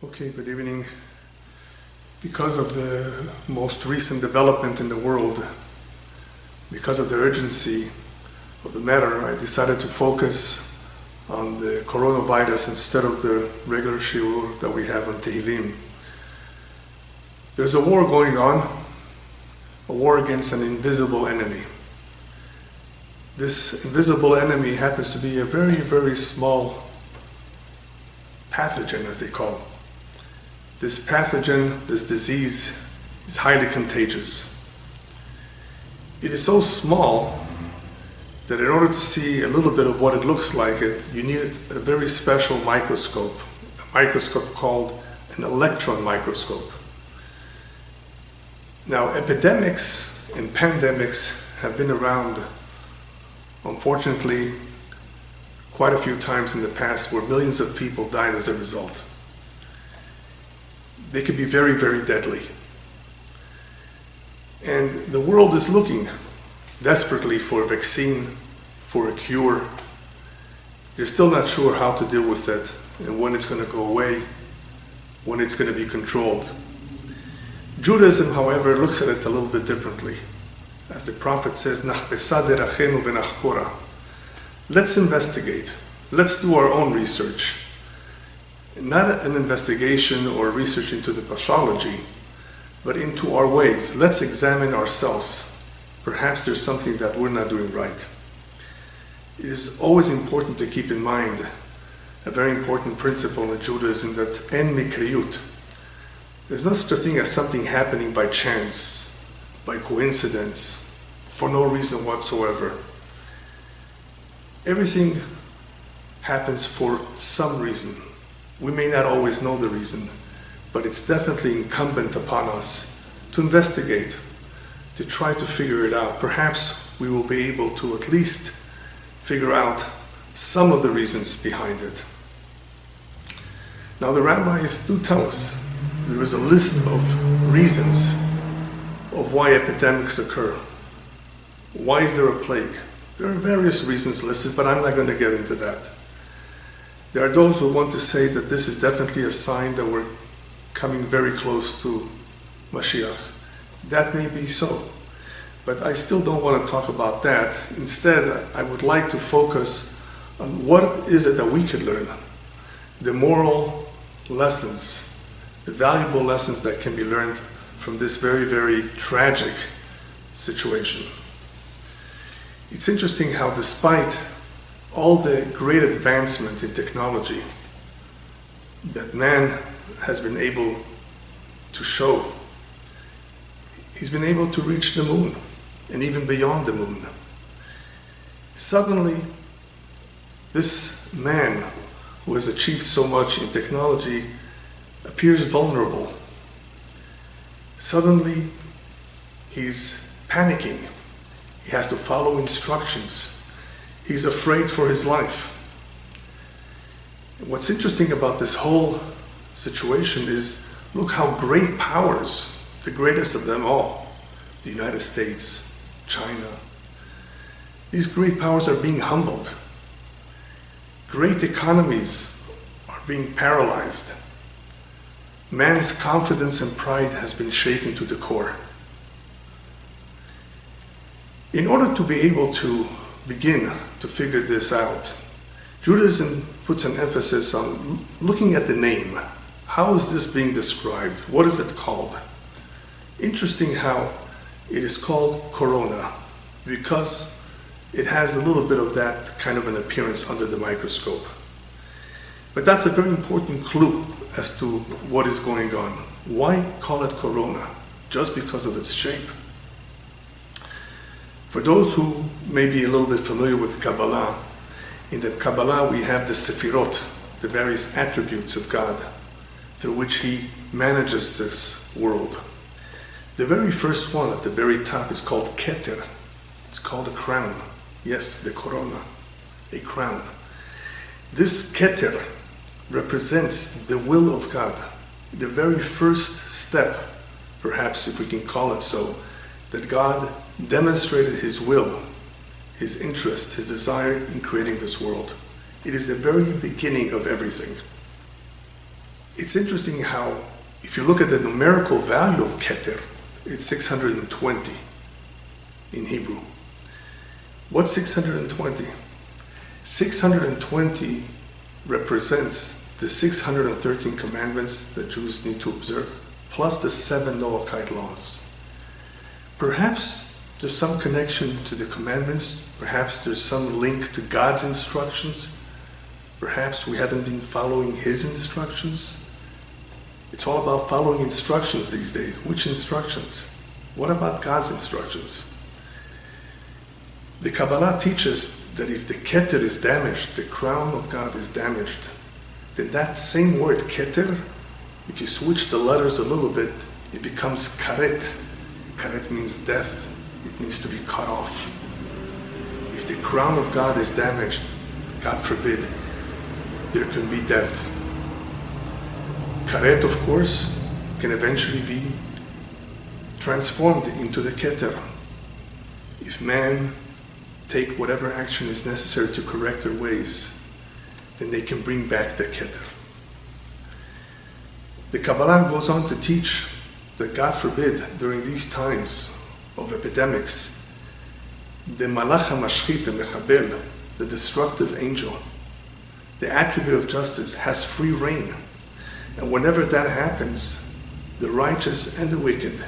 Okay, good evening. Because of the most recent development in the world, because of the urgency of the matter, I decided to focus on the coronavirus instead of the regular shiur that we have on Tehillim. There's a war going on, a war against an invisible enemy. This invisible enemy happens to be a very, very small pathogen, as they call it. This pathogen, this disease, is highly contagious. It is so small that in order to see a little bit of what it looks like, you need a very special microscope, a microscope called an electron microscope. Now, epidemics and pandemics have been around, unfortunately, quite a few times in the past where millions of people died as a result. They can be very, very deadly. And the world is looking desperately for a vaccine, for a cure. They're still not sure how to deal with it and when it's going to go away, when it's going to be controlled. Judaism, however, looks at it a little bit differently. As the prophet says, let's investigate. Let's do our own research. Not an investigation or research into the pathology, but into our ways. Let's examine ourselves. Perhaps there's something that we're not doing right. It is always important to keep in mind a very important principle in Judaism, that en mikriyut. There's no such a thing as something happening by chance, by coincidence, for no reason whatsoever. Everything happens for some reason. We may not always know the reason, but it's definitely incumbent upon us to investigate, to try to figure it out. Perhaps we will be able to at least figure out some of the reasons behind it. Now, the rabbis do tell us there is a list of reasons of why epidemics occur. Why is there a plague? There are various reasons listed, but I'm not going to get into that. There are those who want to say that this is definitely a sign that we're coming very close to Mashiach. That may be so, but I still don't want to talk about that. Instead, I would like to focus on what is it that we could learn, the moral lessons, the valuable lessons that can be learned from this very, very tragic situation. It's interesting how, despite all the great advancement in technology that man has been able to show, he's been able to reach the moon and even beyond the moon. Suddenly, this man who has achieved so much in technology appears vulnerable. Suddenly, he's panicking. He has to follow instructions. He's afraid for his life. What's interesting about this whole situation is, look how great powers, the greatest of them all, the United States, China, these great powers are being humbled. Great economies are being paralyzed. Man's confidence and pride has been shaken to the core. In order to be able to begin to figure this out, Judaism puts an emphasis on looking at the name. How is this being described? What is it called? Interesting how it is called corona, because it has a little bit of that kind of an appearance under the microscope. But that's a very important clue as to what is going on. Why call it corona? Just because of its shape? For those who may be a little bit familiar with Kabbalah, in the Kabbalah we have the Sefirot, the various attributes of God through which He manages this world. The very first one at the very top is called Keter. It's called a crown. Yes, the corona, a crown. This Keter represents the will of God, the very first step, perhaps if we can call it so, that God demonstrated His will, His interest, His desire in creating this world. It is the very beginning of everything. It's interesting how, if you look at the numerical value of keter, it's 620 in Hebrew. What's 620? 620 represents the 613 commandments that Jews need to observe, plus the 7 Noahide laws. Perhaps there's some connection to the commandments, perhaps there's some link to God's instructions, perhaps we haven't been following His instructions. It's all about following instructions these days. Which instructions? What about God's instructions? The Kabbalah teaches that if the keter is damaged, the crown of God is damaged, then that same word keter, if you switch the letters a little bit, it becomes karet. Karet means death. It means to be cut off. If the crown of God is damaged, God forbid, there can be death. Karet, of course, can eventually be transformed into the keter. If man take whatever action is necessary to correct their ways, then they can bring back the keter. The Kabbalah goes on to teach that, God forbid, during these times of epidemics, the malach hamashchit, the mechabel, the destructive angel, the attribute of justice, has free reign. And whenever that happens, the righteous and the wicked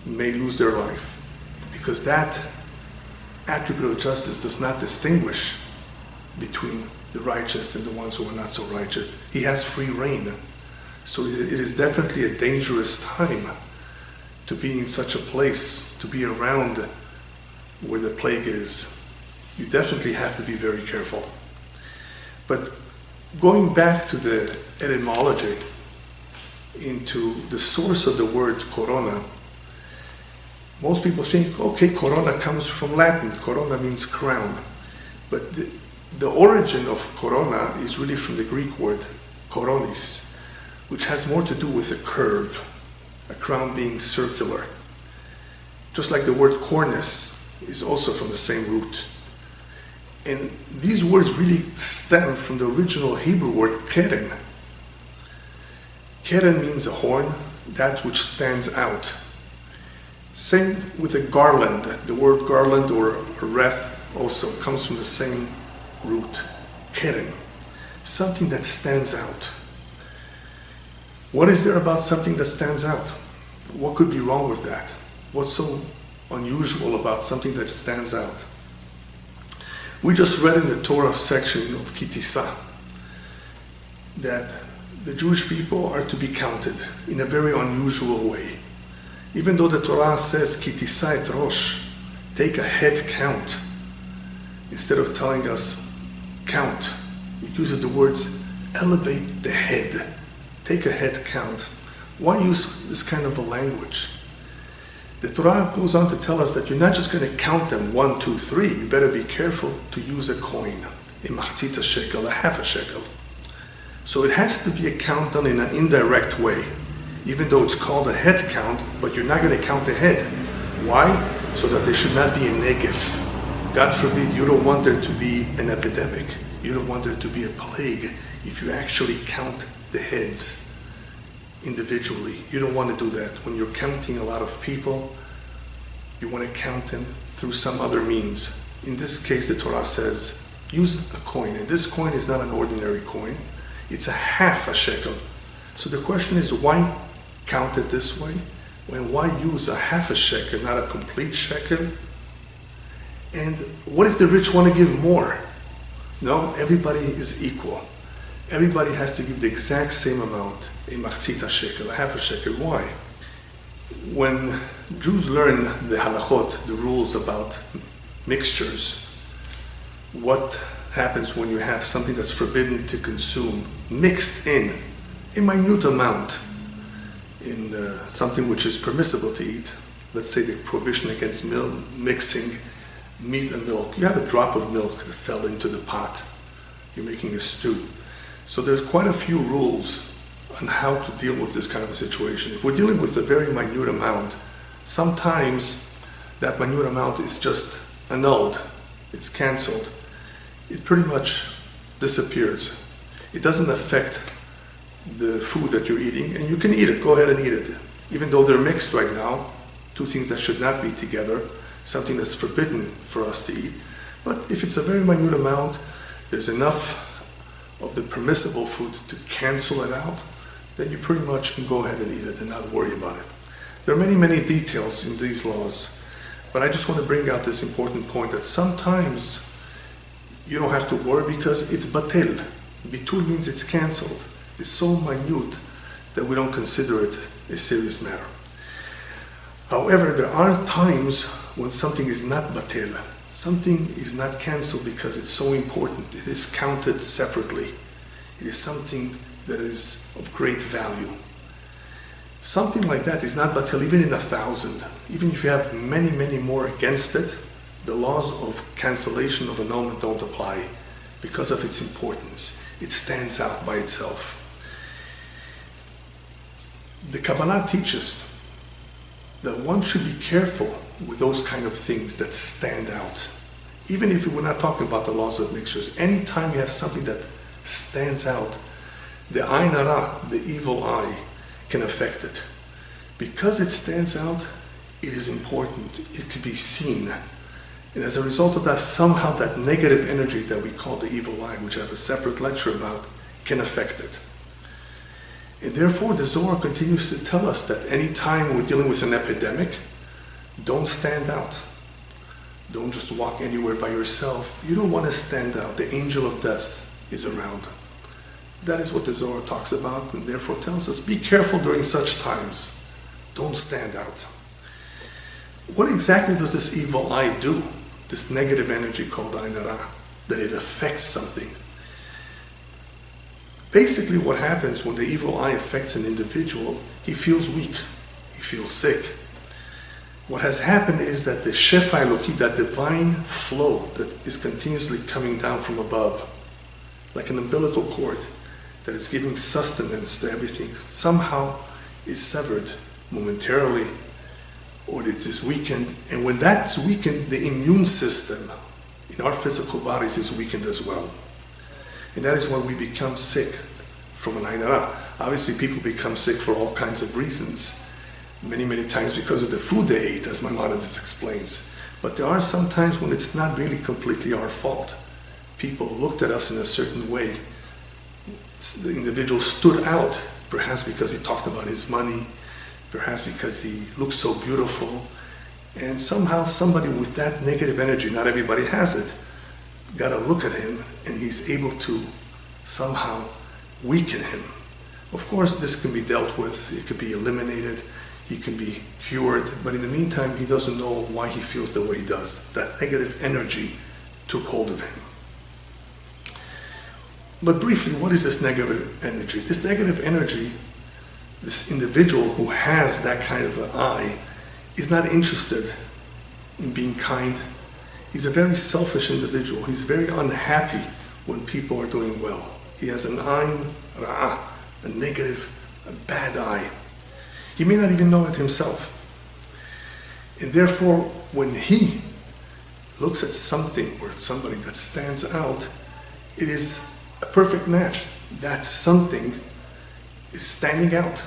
may lose their life, because that attribute of justice does not distinguish between the righteous and the ones who are not so righteous. He has free reign. So it is definitely a dangerous time to be in such a place, to be around where the plague is. You definitely have to be very careful. But going back to the etymology, into the source of the word corona, most people think, okay, corona comes from Latin. Corona means crown. But the origin of corona is really from the Greek word koronis, which has more to do with a curve, a crown being circular. Just like the word cornice is also from the same root. And these words really stem from the original Hebrew word keren. Keren means a horn, that which stands out. Same with a garland. The word garland or a wreath also comes from the same root, keren. Something that stands out. What is there about something that stands out? What could be wrong with that? What's so unusual about something that stands out? We just read in the Torah section of Kitisa that the Jewish people are to be counted in a very unusual way. Even though the Torah says Kitisa et Rosh, take a head count, instead of telling us count, it uses the words elevate the head, take a head count. Why use this kind of a language? The Torah goes on to tell us that you're not just going to count them 1, 2, 3. You better be careful to use a coin, a machzita shekel, a half a shekel. So it has to be a count done in an indirect way, even though it's called a head count, but you're not going to count the head. Why? So that there should not be a nagif. God forbid, you don't want there to be an epidemic. You don't want there to be a plague if you actually count the heads individually. You don't want to do that. When you're counting a lot of people, you want to count them through some other means. In this case, the Torah says, use a coin. And this coin is not an ordinary coin. It's a half a shekel. So the question is, why count it this way? And why use a half a shekel, not a complete shekel? And what if the rich want to give more? No, everybody is equal. Everybody has to give the exact same amount, a machzita shekel, a half a shekel. Why? When Jews learn the halachot, the rules about mixtures, what happens when you have something that's forbidden to consume mixed in a minute amount in something which is permissible to eat? Let's say the prohibition against mixing meat and milk. You have a drop of milk that fell into the pot. You're making a stew. So there's quite a few rules on how to deal with this kind of a situation. If we're dealing with a very minute amount, sometimes that minute amount is just annulled. It's canceled. It pretty much disappears. It doesn't affect the food that you're eating, and you can eat it. Go ahead and eat it. Even though they're mixed right now, two things that should not be together, something that's forbidden for us to eat. But if it's a very minute amount, there's enough of the permissible food to cancel it out, then you pretty much can go ahead and eat it and not worry about it. There are many, many details in these laws, but I just want to bring out this important point that sometimes you don't have to worry because it's batel. Bitul means it's canceled. It's so minute that we don't consider it a serious matter. However, there are times when something is not batel. Something is not canceled because it's so important. It is counted separately. It is something that is of great value. Something like that is not batel even in 1,000. Even if you have many, many more against it, the laws of cancellation of annulment don't apply because of its importance. It stands out by itself. The Kabbalah teaches that one should be careful with those kind of things that stand out. Even if we're not talking about the laws of mixtures, anytime you have something that stands out, the ayn hara, the evil eye, can affect it. Because it stands out, it is important. It can be seen. And as a result of that, somehow that negative energy that we call the evil eye, which I have a separate lecture about, can affect it. And therefore, the Zohar continues to tell us that any time we're dealing with an epidemic, don't stand out. Don't just walk anywhere by yourself. You don't want to stand out. The angel of death is around. That is what the Zohar talks about, and therefore tells us, be careful during such times. Don't stand out. What exactly does this evil eye do? This negative energy called ayn hara, that it affects something. Basically what happens when the evil eye affects an individual, he feels weak, he feels sick. What has happened is that the shefa eloki, that divine flow that is continuously coming down from above, like an umbilical cord that is giving sustenance to everything, somehow is severed momentarily, or it is weakened. And when that's weakened, the immune system in our physical bodies is weakened as well. And that is when we become sick from an ayn hara. Obviously, people become sick for all kinds of reasons. Many, many times because of the food they ate, as Maimonides explains. But there are some times when it's not really completely our fault. People looked at us in a certain way. The individual stood out, perhaps because he talked about his money, perhaps because he looked so beautiful. And somehow somebody with that negative energy, not everybody has it, got a look at him and he's able to somehow weaken him. Of course, this can be dealt with, it could be eliminated, he can be cured, but in the meantime, he doesn't know why he feels the way he does. That negative energy took hold of him. But briefly, what is this negative energy? This negative energy, this individual who has that kind of an eye, is not interested in being kind. He's a very selfish individual. He's very unhappy when people are doing well. He has an ayn ra'ah, a negative, a bad eye. He may not even know it himself. And therefore, when he looks at something or somebody that stands out, it is a perfect match. That something is standing out,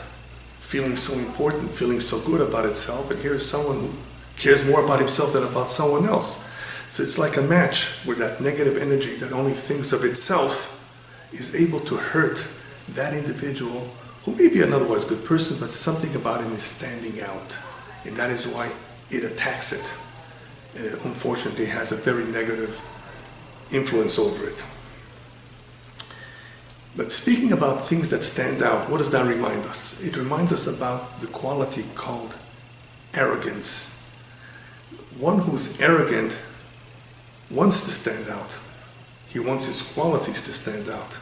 feeling so important, feeling so good about itself, and here's someone who cares more about himself than about someone else. So it's like a match where that negative energy that only thinks of itself is able to hurt that individual who may be an otherwise good person, but something about him is standing out. And that is why it attacks it. And it unfortunately has a very negative influence over it. But speaking about things that stand out, what does that remind us? It reminds us about the quality called arrogance. One who's arrogant wants to stand out. He wants his qualities to stand out.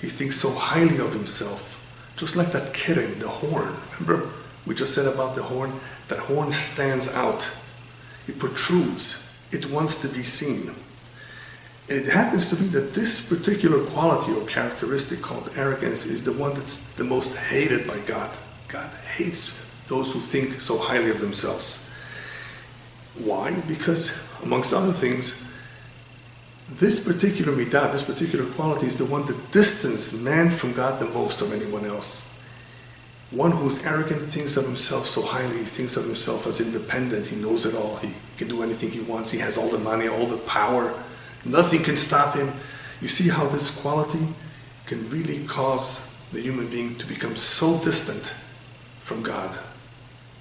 He thinks so highly of himself. Just like that קיהן, the horn. Remember, we just said about the horn? That horn stands out. It protrudes. It wants to be seen. And it happens to be that this particular quality or characteristic called arrogance is the one that's the most hated by God. God hates those who think so highly of themselves. Why? Because, amongst other things, This particular midah, this particular quality is the one that distances man from God the most of anyone else. One who's arrogant thinks of himself so highly, he thinks of himself as independent, he knows it all, he can do anything he wants, he has all the money, all the power, nothing can stop him. You see how this quality can really cause the human being to become so distant from God.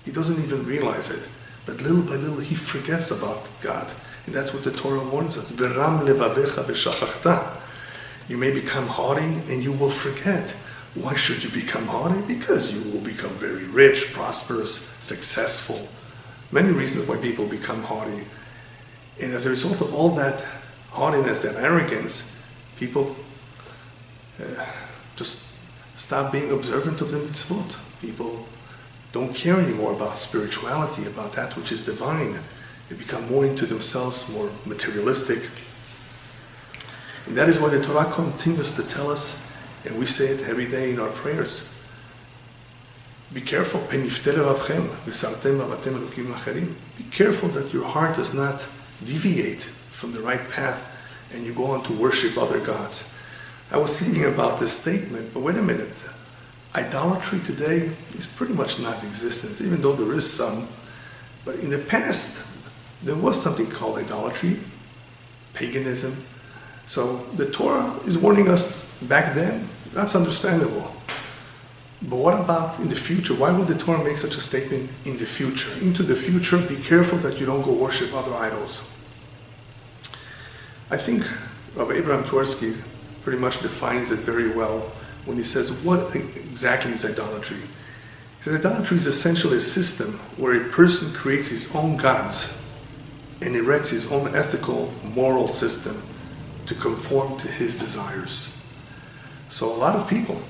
He doesn't even realize it, but little by little he forgets about God. And that's what the Torah warns us. V'ram levavecha v'shachachta. You may become haughty and you will forget. Why should you become haughty? Because you will become very rich, prosperous, successful. Many reasons why people become haughty. And as a result of all that haughtiness, that arrogance, people just stop being observant of the mitzvot. People don't care anymore about spirituality, about that which is divine. They become more into themselves, more materialistic. And that is why the Torah continues to tell us, and we say it every day in our prayers, be careful. Be careful that your heart does not deviate from the right path and you go on to worship other gods. I was thinking about this statement, but wait a minute. Idolatry today is pretty much non-existent, even though there is some. But in the past, there was something called idolatry, paganism. So the Torah is warning us back then. That's understandable. But what about in the future? Why would the Torah make such a statement in the future? Into the future, be careful that you don't go worship other idols. I think Rabbi Abraham Twersky pretty much defines it very well when he says, what exactly is idolatry? He says, idolatry is essentially a system where a person creates his own gods and erects his own ethical, moral system to conform to his desires. So a lot of people,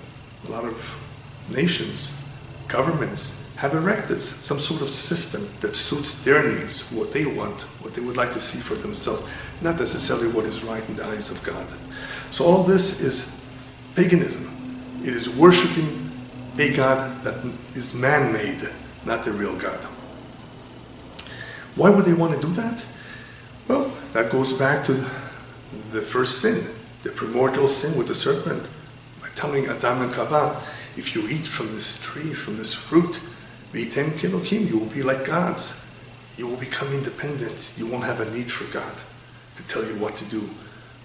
a lot of nations, governments have erected some sort of system that suits their needs, what they want, what they would like to see for themselves, not necessarily what is right in the eyes of God. So all this is paganism. It is worshiping a God that is man-made, not the real God. Why would they want to do that? Well, that goes back to the first sin, the primordial sin with the serpent, by telling Adam and Chava, if you eat from this tree, from this fruit, v'yitem kelokim, you will be like gods. You will become independent. You won't have a need for God to tell you what to do,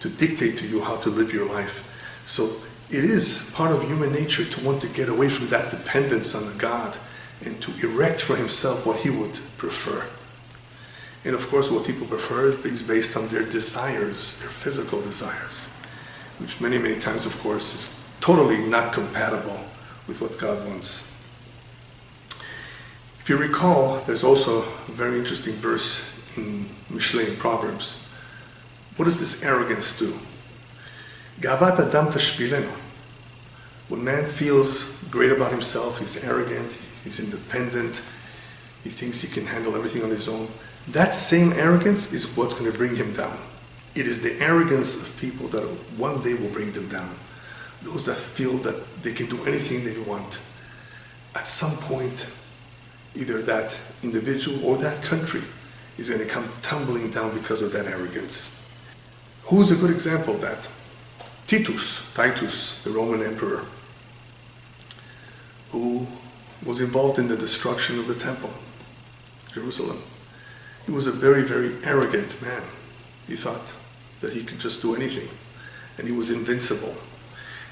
to dictate to you how to live your life. So it is part of human nature to want to get away from that dependence on God and to erect for himself what he would prefer. And of course, what people prefer is based on their desires, their physical desires, which many, many times, of course, is totally not compatible with what God wants. If you recall, there's also a very interesting verse in Mishlei, in Proverbs. What does this arrogance do? Gavat Adam tashpilenu. When man feels great about himself, he's arrogant, he's independent, he thinks he can handle everything on his own, that same arrogance is what's going to bring him down. It is the arrogance of people that one day will bring them down. Those that feel that they can do anything they want. At some point, either that individual or that country is going to come tumbling down because of that arrogance. Who's a good example of that? Titus, the Roman emperor, who was involved in the destruction of the temple, Jerusalem. He was a very, very arrogant man. He thought that he could just do anything, and he was invincible.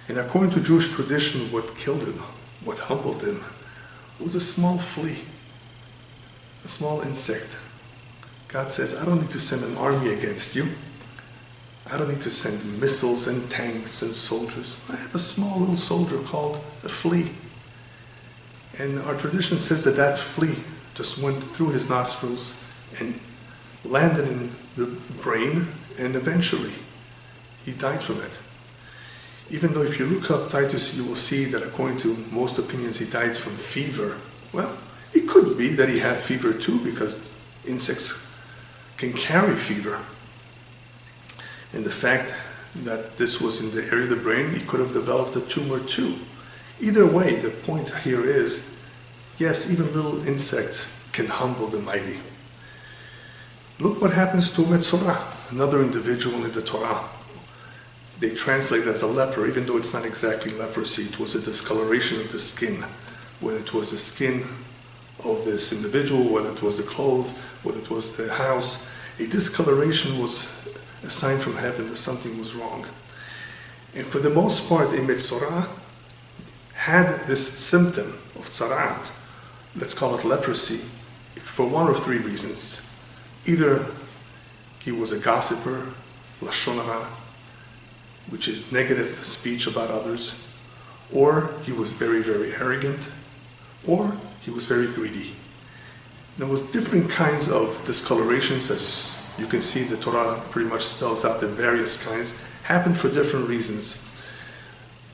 And according to Jewish tradition, what killed him, what humbled him, was a small flea, a small insect. God says, I don't need to send an army against you. I don't need to send missiles and tanks and soldiers. I have a small little soldier called a flea. And our tradition says that that flea just went through his nostrils and landed in the brain, and eventually he died from it. Even though if you look up Titus, you will see that according to most opinions he died from fever. Well, it could be that he had fever too, because insects can carry fever. And the fact that this was in the area of the brain, he could have developed a tumor too. Either way, the point here is, yes, even little insects can humble the mighty. Look what happens to Metzorah. another individual in the Torah. They translate it as a leper, even though it's not exactly leprosy. It was a discoloration of the skin, whether it was the skin of this individual, whether it was the clothes, whether it was the house. A discoloration was a sign from heaven that something was wrong. And for the most part, a Metzorah had this symptom of tzaraat, let's call it leprosy, for one of three reasons. Either he was a gossiper, lashon hara, which is negative speech about others, or he was very, very arrogant, or he was very greedy. There was different kinds of discolorations, as you can see the Torah pretty much spells out the various kinds, happened for different reasons.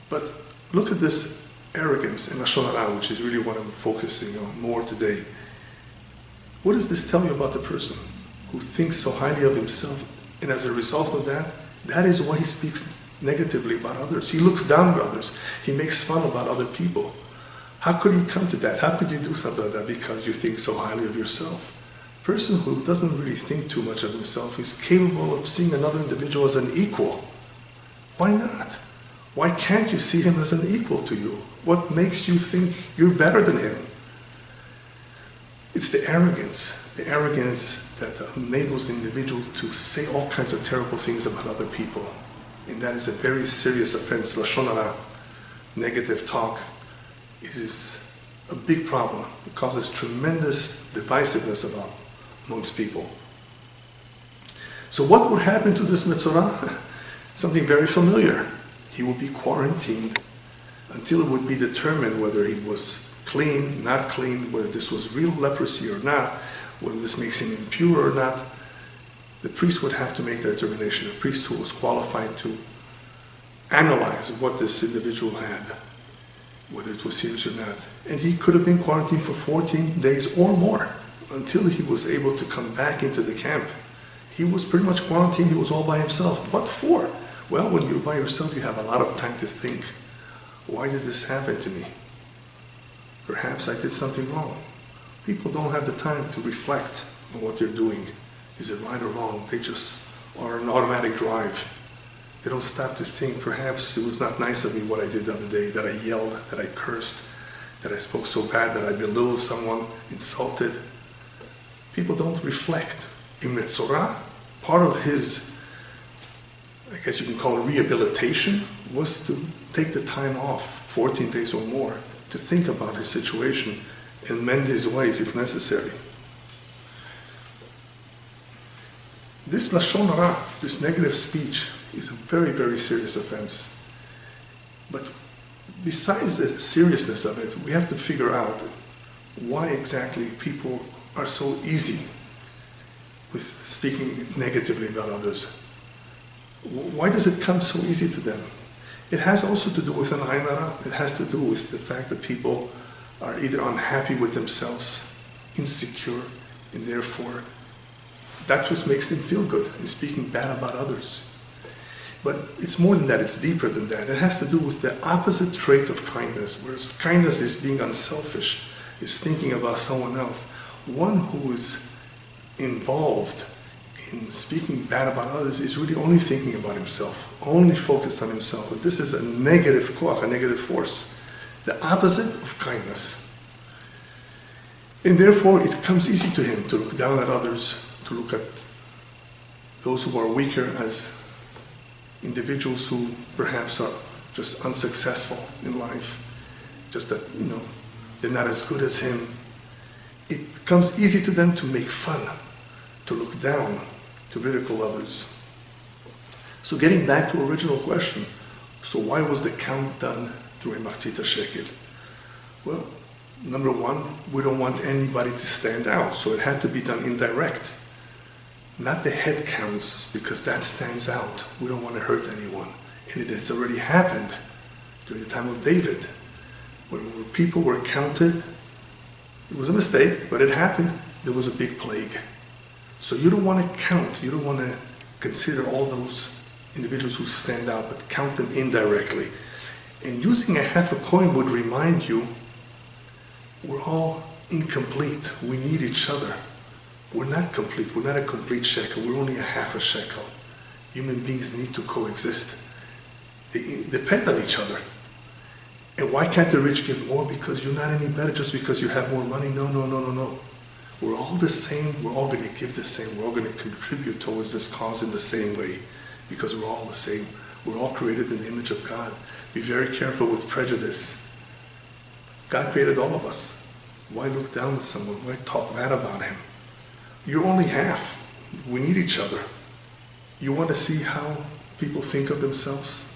But look at this arrogance and lashon hara, which is really what I'm focusing on more today. What does this tell you about the person who thinks so highly of himself, and as a result of that, that is why he speaks negatively about others. He looks down at others. He makes fun about other people. How could he come to that? How could you do something like that because you think so highly of yourself? A person who doesn't really think too much of himself is capable of seeing another individual as an equal. Why not? Why can't you see him as an equal to you? What makes you think you're better than him? It's the arrogance that enables the individual to say all kinds of terrible things about other people. And that is a very serious offense. Lashon hara, negative talk, is a big problem. It causes tremendous divisiveness amongst people. So what would happen to this Metzorah? Something very familiar. He would be quarantined until it would be determined whether he was clean, not clean, whether this was real leprosy or not, whether this makes him impure or not. The priest would have to make that determination. A priest who was qualified to analyze what this individual had, whether it was serious or not. And he could have been quarantined for 14 days or more until he was able to come back into the camp. He was pretty much quarantined. He was all by himself. What for? Well, when you're by yourself, you have a lot of time to think. Why did this happen to me? Perhaps I did something wrong. People don't have the time to reflect on what they're doing. Is it right or wrong? They just are an automatic drive. They don't stop to think, perhaps it was not nice of me what I did the other day, that I yelled, that I cursed, that I spoke so bad, that I belittled someone, insulted. People don't reflect. In Metzorah, part of his, I guess you can call it rehabilitation, was to take the time off, 14 days or more, to think about his situation and mend his ways if necessary. This lashon hara, this negative speech, is a very, very serious offense. But besides the seriousness of it, we have to figure out why exactly people are so easy with speaking negatively about others. Why does it come so easy to them? It has also to do with an ayin hara. It has to do with the fact that people are either unhappy with themselves, insecure, and therefore that's what makes them feel good, in speaking bad about others. But it's more than that, it's deeper than that. It has to do with the opposite trait of kindness, whereas kindness is being unselfish, is thinking about someone else. One who is involved in speaking bad about others is really only thinking about himself, only focused on himself. And this is a negative koach, a negative force, the opposite of kindness. And therefore it comes easy to him to look down at others, to look at those who are weaker as individuals who perhaps are just unsuccessful in life, just that, they're not as good as him. It becomes easy to them to make fun, to look down, to ridicule others. So getting back to the original question, so why was the count done through a machzit shekel? Well, number one, we don't want anybody to stand out, so it had to be done indirect. Not the head counts, because that stands out. We don't want to hurt anyone. And it has already happened during the time of David, when people were counted. It was a mistake, but it happened. There was a big plague. So you don't want to count. You don't want to consider all those individuals who stand out, but count them indirectly. And using a half a coin would remind you, we're all incomplete. We need each other. We're not complete. We're not a complete shekel. We're only a half a shekel. Human beings need to coexist. They depend on each other. And why can't the rich give more? Because you're not any better just because you have more money. No. We're all the same. We're all going to give the same. We're all going to contribute towards this cause in the same way because we're all the same. We're all created in the image of God. Be very careful with prejudice. God created all of us. Why look down on someone? Why talk bad about him? You're only half. We need each other. You want to see how people think of themselves?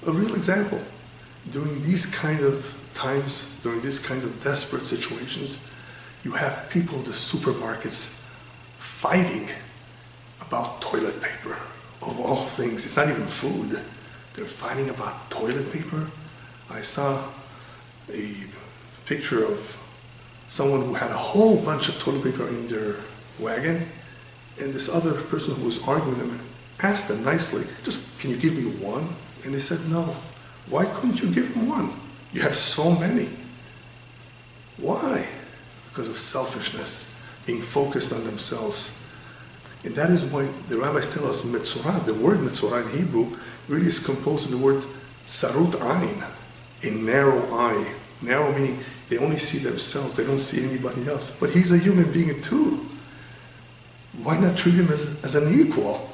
A real example. During these kind of times, during these kinds of desperate situations, you have people in the supermarkets fighting about toilet paper. Of all things, it's not even food. They're fighting about toilet paper. I saw a picture of someone who had a whole bunch of toilet paper in their wagon, and this other person who was arguing with them asked them nicely, just, can you give me one? And they said, no. Why couldn't you give them one? You have so many. Why? Because of selfishness, being focused on themselves. And that is why the rabbis tell us metzorah, the word metzorah in Hebrew, really is composed of the word tsarut ayin, a narrow eye. Narrow meaning they only see themselves, they don't see anybody else. But he's a human being too. Why not treat him as an equal?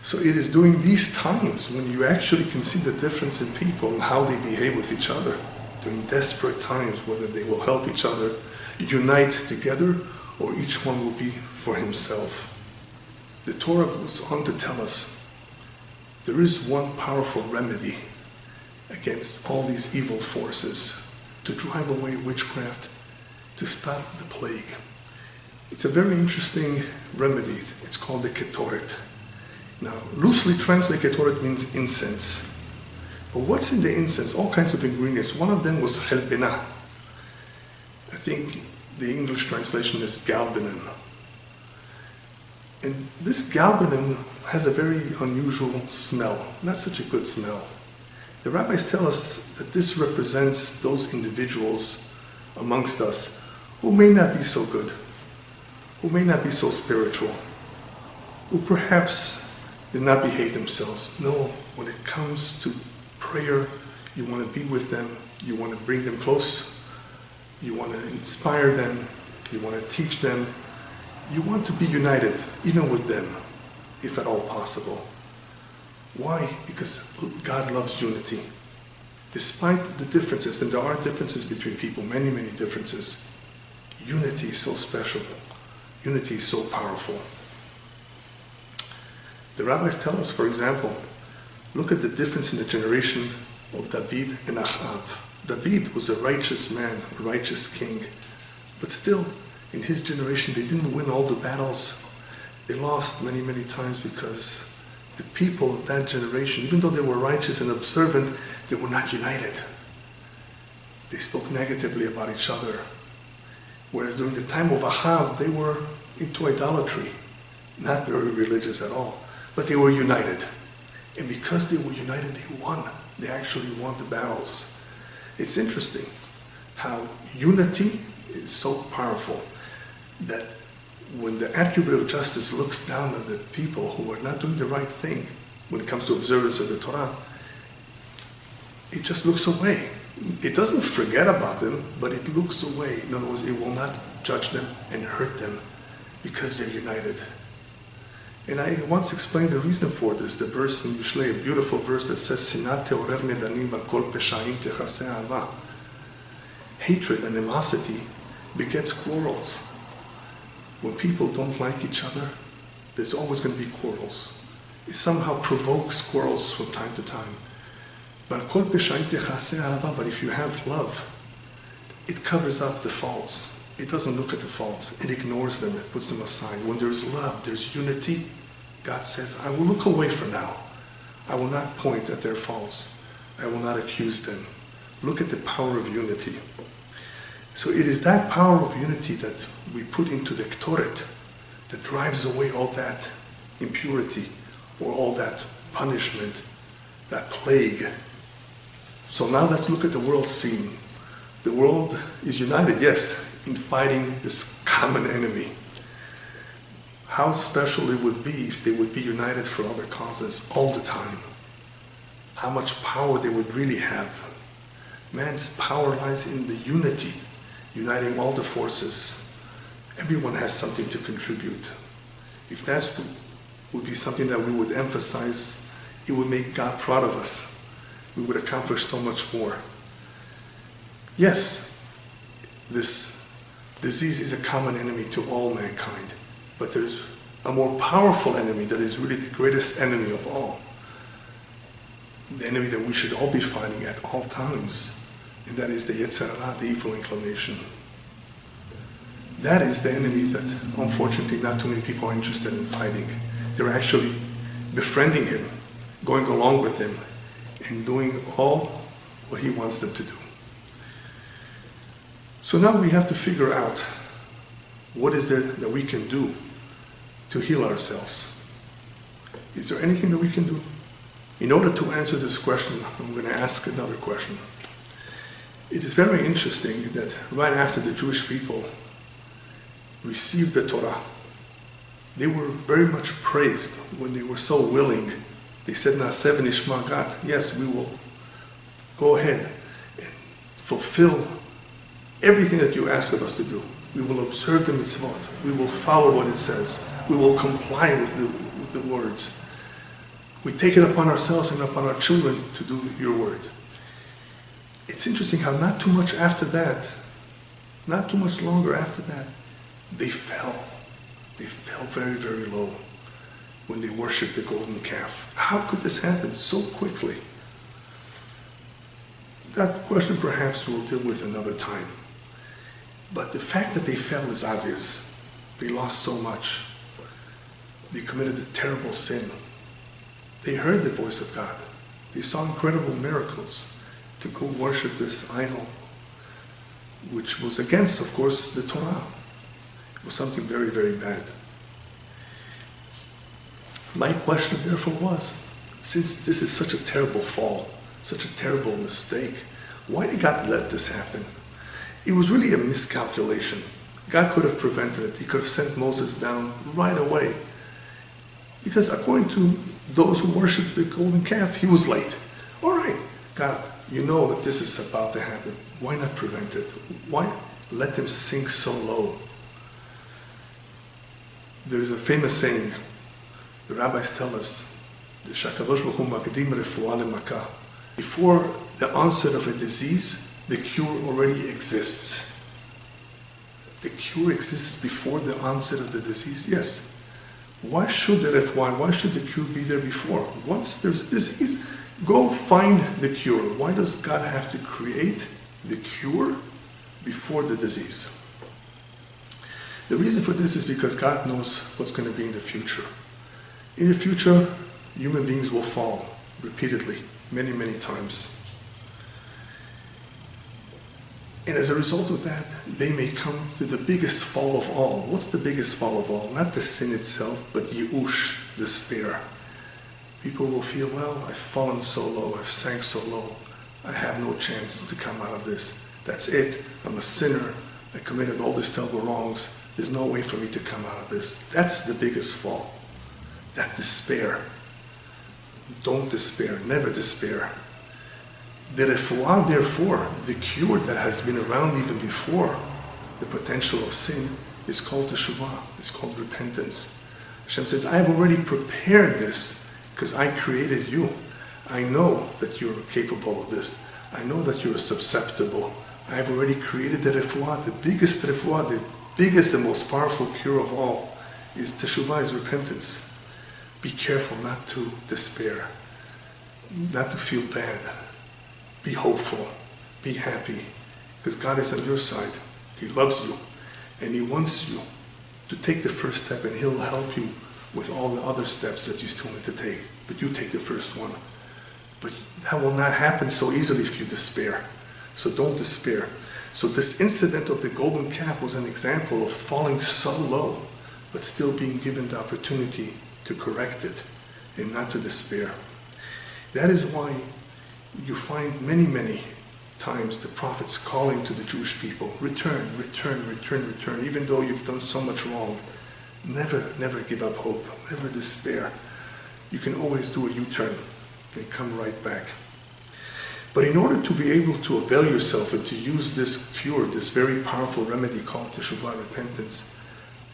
So it is during these times when you actually can see the difference in people and how they behave with each other. During desperate times, whether they will help each other unite together or each one will be for himself. The Torah goes on to tell us there is one powerful remedy against all these evil forces to drive away witchcraft, to stop the plague. It's a very interesting remedy. It's called the ketoret. Now, loosely translated, ketoret means incense. But what's in the incense? All kinds of ingredients. One of them was helbena. I think the English translation is galbanum. And this galbanum has a very unusual smell, not such a good smell. The rabbis tell us that this represents those individuals amongst us who may not be so good, who may not be so spiritual, who perhaps did not behave themselves. No, when it comes to prayer, you want to be with them, you want to bring them close, you want to inspire them, you want to teach them, you want to be united, even with them, if at all possible. Why? Because God loves unity. Despite the differences, and there are differences between people, many, many differences, unity is so special. Unity is so powerful. The rabbis tell us, for example, look at the difference in the generation of David and Achav. David was a righteous man, a righteous king, but still, in his generation, they didn't win all the battles. They lost many, many times because the people of that generation, even though they were righteous and observant, they were not united. They spoke negatively about each other. Whereas during the time of Achav, they were into idolatry, not very religious at all, but they were united. And because they were united, they won. They actually won the battles. It's interesting how unity is so powerful that when the attribute of justice looks down on the people who are not doing the right thing when it comes to observance of the Torah, it just looks away. It doesn't forget about them, but it looks away. In other words, it will not judge them and hurt them because they're united. And I once explained the reason for this, the verse in Mishlei, a beautiful verse that says, Sinat teorer nedanim v'kol peshaim techaseh ahava. Hatred, animosity begets quarrels. When people don't like each other, there's always going to be quarrels. It somehow provokes quarrels from time to time. But if you have love, it covers up the faults. It doesn't look at the faults. It ignores them. It puts them aside. When there's love, there's unity, God says, I will look away for now. I will not point at their faults. I will not accuse them. Look at the power of unity. So it is that power of unity that we put into the Ketoret that drives away all that impurity or all that punishment, that plague. So now let's look at the world scene. The world is united, yes, in fighting this common enemy. how special it would be if they would be united for other causes all the time. How much power they would really have. Man's power lies in the unity, uniting all the forces. Everyone has something to contribute. If that would be something that we would emphasize, it would make God proud of us. We would accomplish so much more. Yes, this disease is a common enemy to all mankind, but there's a more powerful enemy that is really the greatest enemy of all. The enemy that we should all be fighting at all times, and that is the Yetzer Hara, the evil inclination. That is the enemy that, unfortunately, not too many people are interested in fighting. They're actually befriending him, going along with him, and doing all what he wants them to do. So now we have to figure out what is there that we can do to heal ourselves. Is there anything that we can do? In order to answer this question, I'm going to ask another question. It is very interesting that right after the Jewish people received the Torah, they were very much praised when they were so willing. They said, Na'aseh v'nishma God, yes, we will go ahead and fulfill everything that you ask of us to do. We will observe the mitzvot. We will follow what it says. We will comply with the words. We take it upon ourselves and upon our children to do your word. It's interesting how not too much after that, not too much longer after that, they fell. They fell very, very low when they worshipped the golden calf. How could this happen so quickly? That question perhaps we'll deal with another time. But the fact that they fell is obvious. They lost so much. They committed a terrible sin. They heard the voice of God. They saw incredible miracles to go worship this idol, which was against, of course, the Torah. It was something very, very bad. My question, therefore, was, since this is such a terrible fall, such a terrible mistake, why did God let this happen? It was really a miscalculation. God could have prevented it. He could have sent Moses down right away. Because according to those who worshiped the golden calf, he was late. All right, God, you know that this is about to happen. Why not prevent it? Why let them sink so low? There's a famous saying, the rabbis tell us, before the onset of a disease, the cure already exists. The cure exists before the onset of the disease? Yes. Why should the cure be there before? Once there's a disease, go find the cure. Why does God have to create the cure before the disease? The reason for this is because God knows what's going to be in the future. In the future, human beings will fall repeatedly, many, many times. And as a result of that, they may come to the biggest fall of all. What's the biggest fall of all? Not the sin itself, but Yush, despair. People will feel, well, I've fallen so low, I've sank so low, I have no chance to come out of this. That's it, I'm a sinner, I committed all these terrible wrongs, there's no way for me to come out of this. That's the biggest fall. That despair. Don't despair, never despair. The refuah, therefore, the cure that has been around even before the potential of sin, is called teshuvah, it's called repentance. Hashem says, I have already prepared this because I created you. I know that you're capable of this. I know that you're susceptible. I have already created the refuah, the biggest refuah, the biggest and most powerful cure of all is teshuvah, is repentance. Be careful not to despair, not to feel bad. Be hopeful, be happy, because God is on your side. He loves you, and He wants you to take the first step, and He'll help you with all the other steps that you still need to take. But you take the first one. But that will not happen so easily if you despair. So don't despair. So this incident of the golden calf was an example of falling so low, but still being given the opportunity to correct it and not to despair. That is why you find many, many times the prophets calling to the Jewish people, return, return, return, return, even though you've done so much wrong. Never give up hope, never despair. You can always do a U-turn and come right back. But in order to be able to avail yourself and to use this cure, this very powerful remedy called teshuvah, repentance,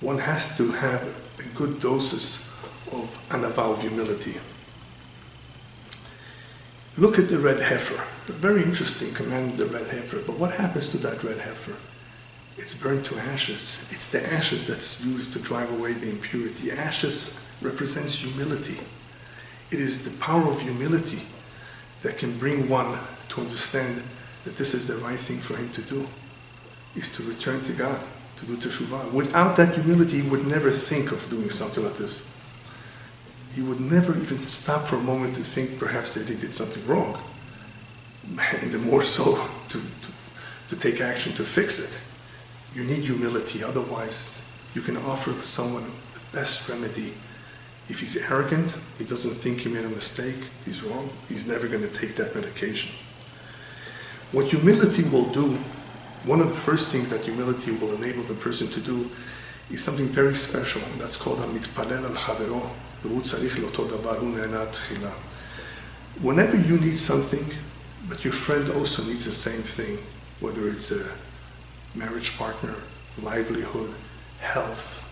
one has to have a good doses of anava, of humility. Look at the red heifer. A very interesting command, the red heifer. But what happens to that red heifer? It's burned to ashes. It's the ashes that's used to drive away the impurity. Ashes represents humility. It is the power of humility that can bring one to understand that this is the right thing for him to do, is to return to God, to do teshuvah. Without that humility, he would never think of doing something like this. He would never even stop for a moment to think perhaps that he did something wrong, and the more so to take action to fix it. You need humility, otherwise you can offer someone the best remedy. If he's arrogant, he doesn't think he made a mistake, he's wrong, he's never going to take that medication. What humility will do, one of the first things that humility will enable the person to do is something very special, and that's called המתפלל על חברו, והוא צריך לאותו דבר, הוא נהנה תחילה. Whenever you need something, but your friend also needs the same thing, whether it's a marriage partner, livelihood, health,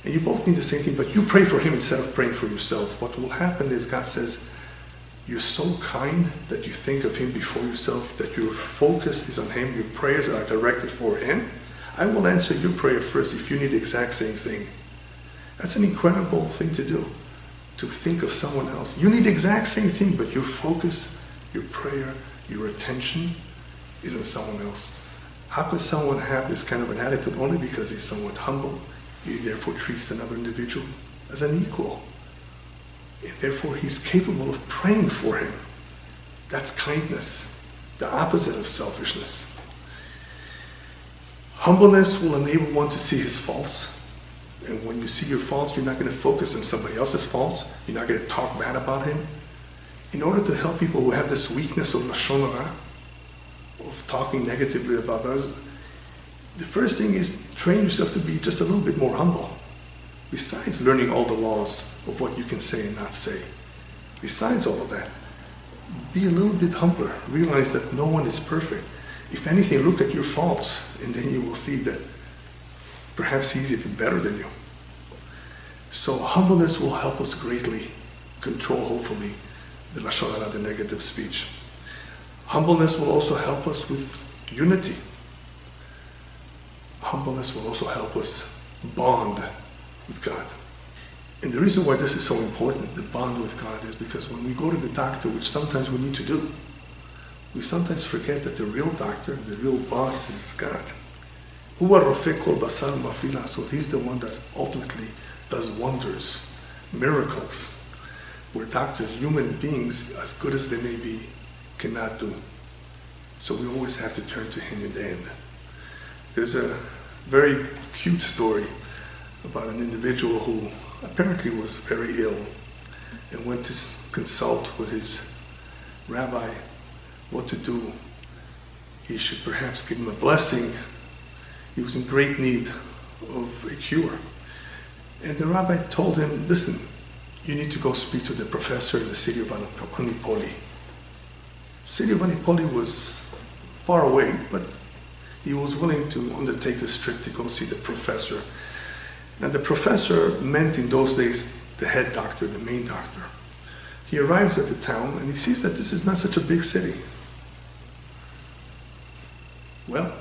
and you both need the same thing, but you pray for him instead of praying for yourself. What will happen is God says, you're so kind that you think of him before yourself, that your focus is on him, your prayers are directed for him. I will answer your prayer first if you need the exact same thing. That's an incredible thing to do, to think of someone else. You need the exact same thing, but your focus, your prayer, your attention is on someone else. How could someone have this kind of an attitude? Only because he's somewhat humble. He therefore treats another individual as an equal. And therefore he's capable of praying for him. That's kindness, the opposite of selfishness. Humbleness will enable one to see his faults. And when you see your faults, you're not going to focus on somebody else's faults. You're not going to talk bad about him. In order to help people who have this weakness of lashon hara, of talking negatively about others, the first thing is train yourself to be just a little bit more humble. Besides learning all the laws of what you can say and not say, besides all of that, be a little bit humbler. Realize that no one is perfect. If anything, look at your faults, and then you will see that perhaps he's even better than you. So humbleness will help us greatly control, hopefully, the lashon hara, the negative speech. Humbleness will also help us with unity. Humbleness will also help us bond with God. And the reason why this is so important, the bond with God, is because when we go to the doctor, which sometimes we need to do, we sometimes forget that the real doctor, the real boss is God. So he's the one that ultimately does wonders, miracles, where doctors, human beings, as good as they may be, cannot do. So we always have to turn to him in the end. There's a very cute story about an individual who apparently was very ill and went to consult with his rabbi what to do. He should perhaps give him a blessing. He was in great need of a cure. And the rabbi told him, listen, you need to go speak to the professor in the city of Anipoli. The city of Anipoli was far away, but he was willing to undertake this trip to go see the professor. And the professor meant in those days the head doctor, the main doctor. He arrives at the town and he sees that this is not such a big city. Well,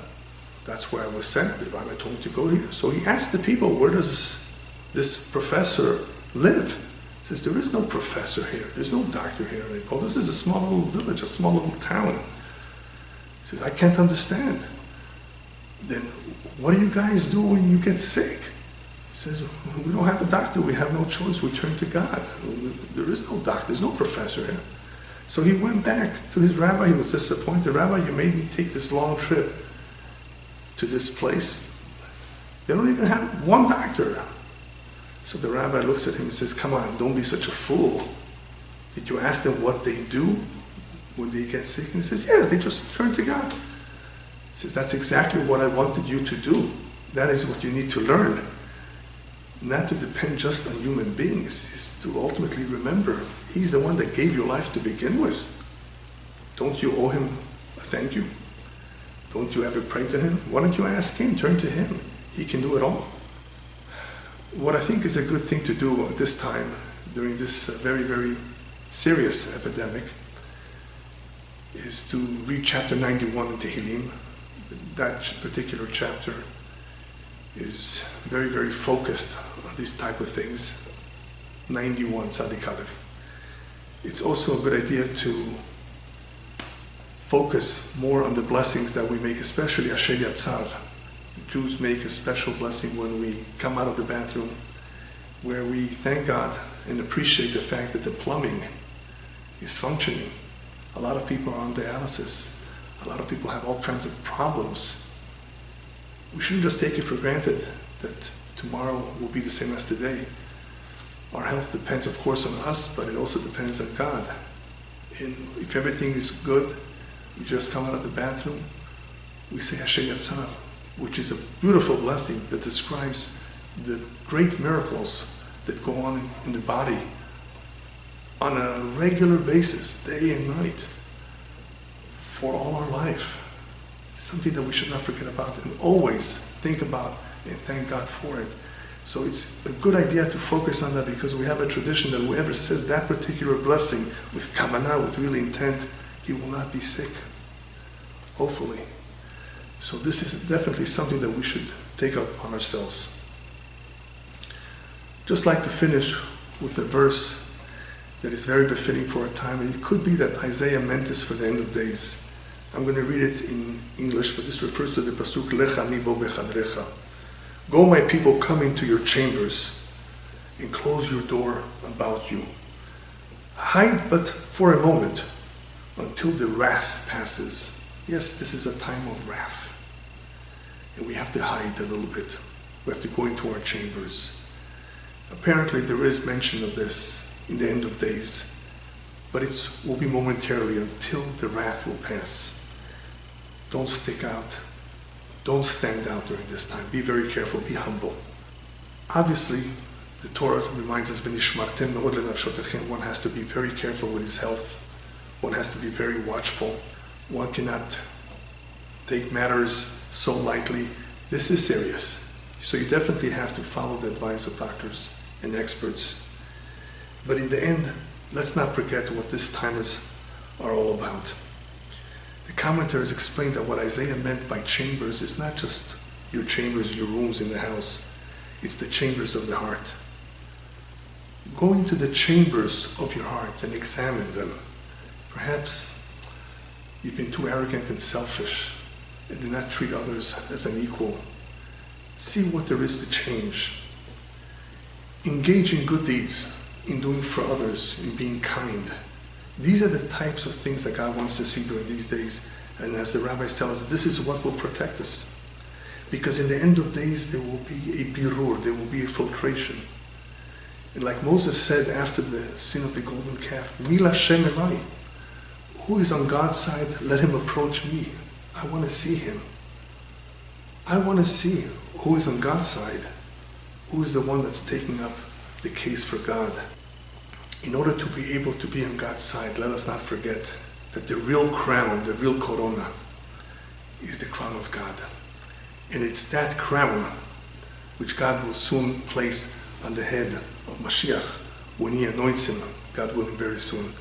that's where I was sent. The rabbi told me to go here. So he asked the people, where does this professor live? He says, there is no professor here. There's no doctor here. This is a small little village, a small little town. He says, I can't understand. Then what do you guys do when you get sick? He says, we don't have a doctor. We have no choice. We turn to God. There is no doctor. There's no professor here. So he went back to his rabbi. He was disappointed. Rabbi, you made me take this long trip to this place. They don't even have one doctor. So the rabbi looks at him and says, come on, don't be such a fool. Did you ask them what they do when they get sick? And he says, yes, they just turn to God. He says, that's exactly what I wanted you to do. That is what you need to learn. not to depend just on human beings, is to ultimately remember He's the one that gave you life to begin with. Don't you owe Him a thank you? Don't you ever pray to Him? Why don't you ask Him, turn to Him? He can do it all. What I think is a good thing to do at this time, during this very, very serious epidemic, is to read chapter 91 in Tehillim. That particular chapter is very, very focused on these type of things. 91, Tzadik Aleph. It's also a good idea to focus more on the blessings that we make, especially Asher Yatzar. Jews make a special blessing when we come out of the bathroom, where we thank God and appreciate the fact that the plumbing is functioning. A lot of people are on dialysis. A lot of people have all kinds of problems. We shouldn't just take it for granted that tomorrow will be the same as today. Our health depends, of course, on us, but it also depends on God. And if everything is good, we just come out of the bathroom, we say Asher Yatzar, which is a beautiful blessing that describes the great miracles that go on in the body on a regular basis, day and night, for all our life. It's something that we should not forget about and always think about and thank God for it. So it's a good idea to focus on that, because we have a tradition that whoever says that particular blessing with kavanah, with real intent, he will not be sick, hopefully. So this is definitely something that we should take up on ourselves. Just like to finish with a verse that is very befitting for our time, and it could be that Isaiah meant this for the end of days. I'm going to read it in English, but this refers to the pasuk, Lecha mi bo bechadrecha. Go, my people, come into your chambers and close your door about you. Hide but for a moment until the wrath passes. Yes, this is a time of wrath. And we have to hide a little bit. We have to go into our chambers. Apparently there is mention of this in the end of days, but it will be momentarily until the wrath will pass. Don't stick out. Don't stand out during this time. Be very careful, be humble. Obviously, the Torah reminds us, one has to be very careful with his health. One has to be very watchful. One cannot take matters so lightly. This is serious. So you definitely have to follow the advice of doctors and experts. But in the end, let's not forget what these times are all about. The commentaries explain that what Isaiah meant by chambers is not just your chambers, your rooms in the house. It's the chambers of the heart. Go into the chambers of your heart and examine them. Perhaps you've been too arrogant and selfish and did not treat others as an equal. See what there is to change. Engage in good deeds, in doing for others, in being kind. These are the types of things that God wants to see during these days. And as the rabbis tell us, this is what will protect us. Because in the end of days, there will be a birur, there will be a filtration. And like Moses said after the sin of the golden calf, Mila Shem Elai, who is on God's side, let him approach me. I want to see him. I want to see who is on God's side, who is the one that's taking up the case for God. In order to be able to be on God's side, let us not forget that the real crown, the real corona, is the crown of God. And it's that crown which God will soon place on the head of Mashiach when he anoints him, God willing, very soon.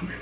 Amen.